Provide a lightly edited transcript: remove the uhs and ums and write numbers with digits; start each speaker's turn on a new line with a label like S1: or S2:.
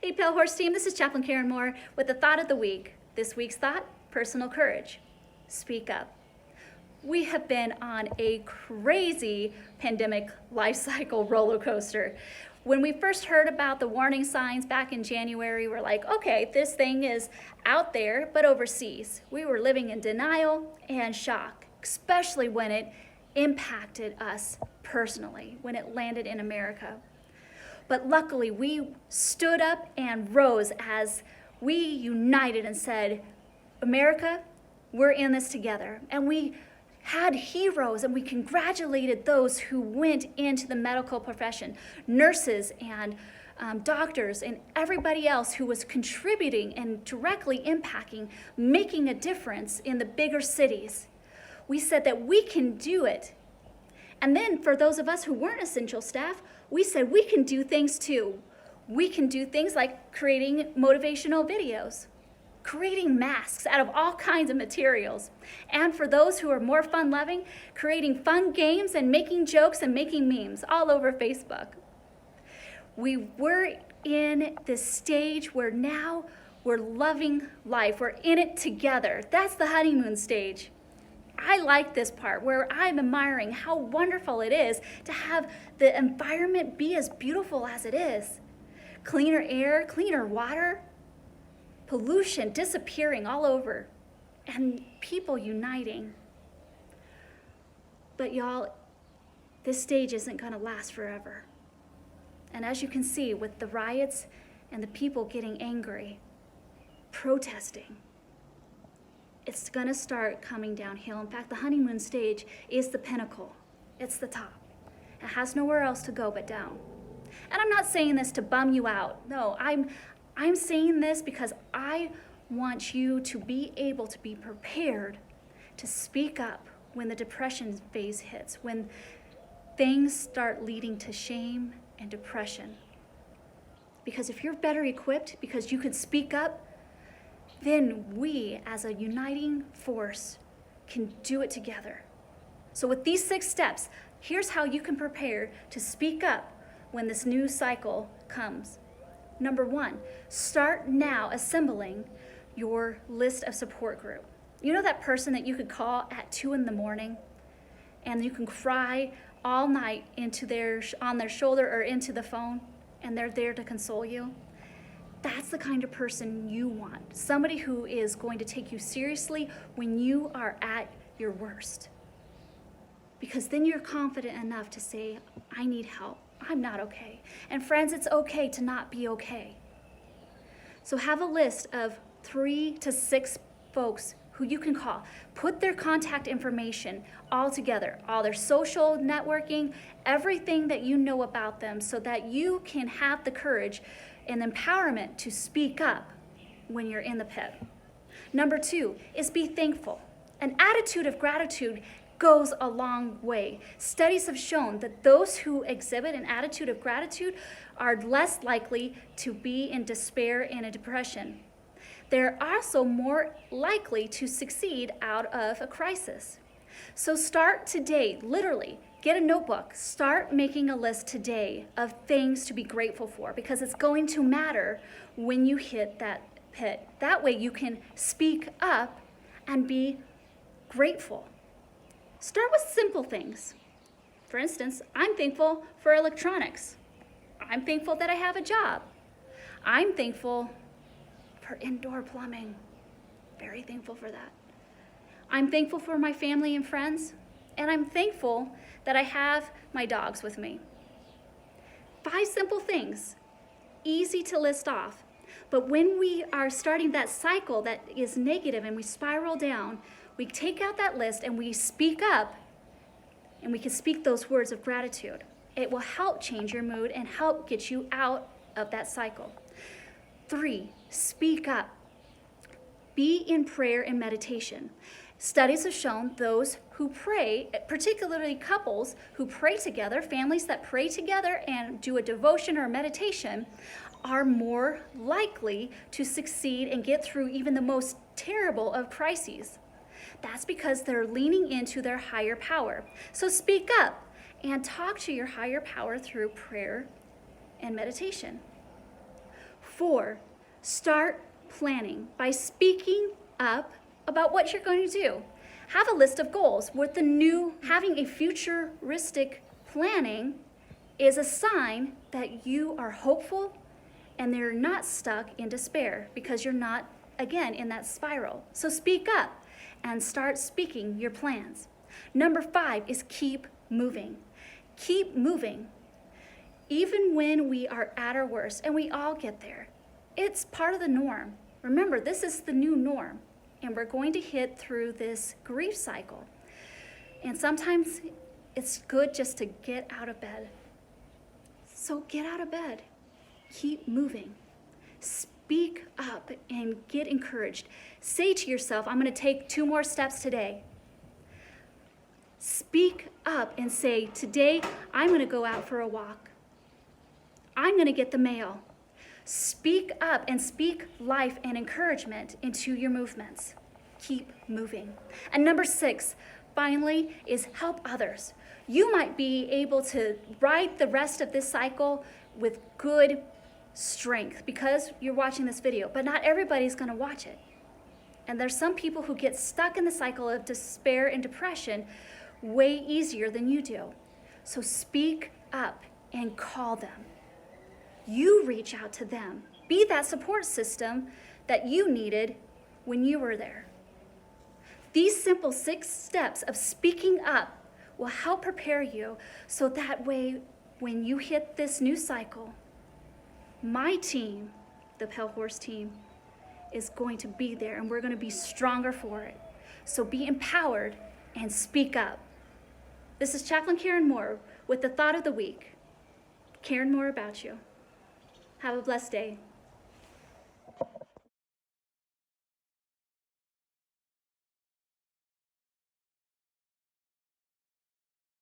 S1: Hey Pale Horse team, this is Chaplain Karen Moore with the thought of the week. This week's thought, personal courage. Speak up. We have been on a crazy pandemic life cycle roller coaster. When we first heard about the warning signs back in January, we're like, okay, this thing is out there, but overseas. We were living in denial and shock, especially when it impacted us personally, when it landed in America. But luckily, we stood up and rose as we united and said, America, we're in this together. And we had heroes, and we congratulated those who went into the medical profession, nurses and doctors and everybody else who was contributing and directly impacting, making a difference in the bigger cities. We said that we can do it. And then for those of us who weren't essential staff, we said we can do things too. We can do things like creating motivational videos, creating masks out of all kinds of materials. And for those who are more fun-loving, creating fun games and making jokes and making memes all over Facebook. We were in this stage where now we're loving life. We're in it together. That's the honeymoon stage. I like this part where I'm admiring how wonderful it is to have the environment be as beautiful as it is. Cleaner air, cleaner water, pollution disappearing all over, and people uniting. But y'all, this stage isn't gonna last forever. And as you can see with the riots and the people getting angry, protesting, it's gonna start coming downhill. In fact, the honeymoon stage is the pinnacle. It's the top. It has nowhere else to go but down. And I'm not saying this to bum you out. No, I'm saying this because I want you to be able to be prepared to speak up when the depression phase hits, when things start leading to shame and depression. Because if you're better equipped because you can speak up, then we, as a uniting force, can do it together. So with these 6 steps, here's how you can prepare to speak up when this new cycle comes. Number 1, start now assembling your list of support group. You know that person that you could call at 2 in the morning and you can cry all night on their shoulder or into the phone, and they're there to console you? That's the kind of person you want. Somebody who is going to take you seriously when you are at your worst. Because then you're confident enough to say, I need help. I'm not okay. And friends, it's okay to not be okay. So have a list of 3 to 6 folks who you can call. Put their contact information all together, all their social networking, everything that you know about them, so that you can have the courage and empowerment to speak up when you're in the pit. Number 2 is be thankful. An attitude of gratitude goes a long way. Studies have shown that those who exhibit an attitude of gratitude are less likely to be in despair and a depression. They're also more likely to succeed out of a crisis. So start today, literally. Get a notebook. Start making a list today of things to be grateful for, because it's going to matter when you hit that pit. That way you can speak up and be grateful. Start with simple things. For instance, I'm thankful for electronics. I'm thankful that I have a job. I'm thankful for indoor plumbing. Very thankful for that. I'm thankful for my family and friends, and I'm thankful that I have my dogs with me. 5 simple things, easy to list off. But when we are starting that cycle that is negative and we spiral down, we take out that list and we speak up, and we can speak those words of gratitude. It will help change your mood and help get you out of that cycle. 3, speak up. Be in prayer and meditation. Studies have shown those who pray, particularly couples who pray together, families that pray together and do a devotion or a meditation, are more likely to succeed and get through even the most terrible of crises. That's because they're leaning into their higher power. So speak up and talk to your higher power through prayer and meditation. 4, start planning by speaking up about what you're going to do. Have a list of goals. With the new, having a futuristic planning is a sign that you are hopeful and they're not stuck in despair because you're not, again, in that spiral. So speak up and start speaking your plans. Number 5 is keep moving. Keep moving. Even when we are at our worst, and we all get there, it's part of the norm. Remember, this is the new norm, and we're going to hit through this grief cycle. And sometimes it's good just to get out of bed. So get out of bed. Keep moving. Speak up and get encouraged. Say to yourself, I'm going to take 2 more steps today. Speak up and say, today I'm going to go out for a walk. I'm going to get the mail. Speak up and speak life and encouragement into your movements. Keep moving. And number 6, finally, is help others. You might be able to ride the rest of this cycle with good strength because you're watching this video, but not everybody's going to watch it. And there's some people who get stuck in the cycle of despair and depression way easier than you do. So speak up and call them. You reach out to them. Be that support system that you needed when you were there. These simple 6 steps of speaking up will help prepare you so that way when you hit this new cycle, my team, the Pale Horse team, is going to be there and we're going to be stronger for it. So be empowered and speak up. This is Chaplain Karen Moore with the Thought of the Week. Karen Moore about you. Have a blessed day.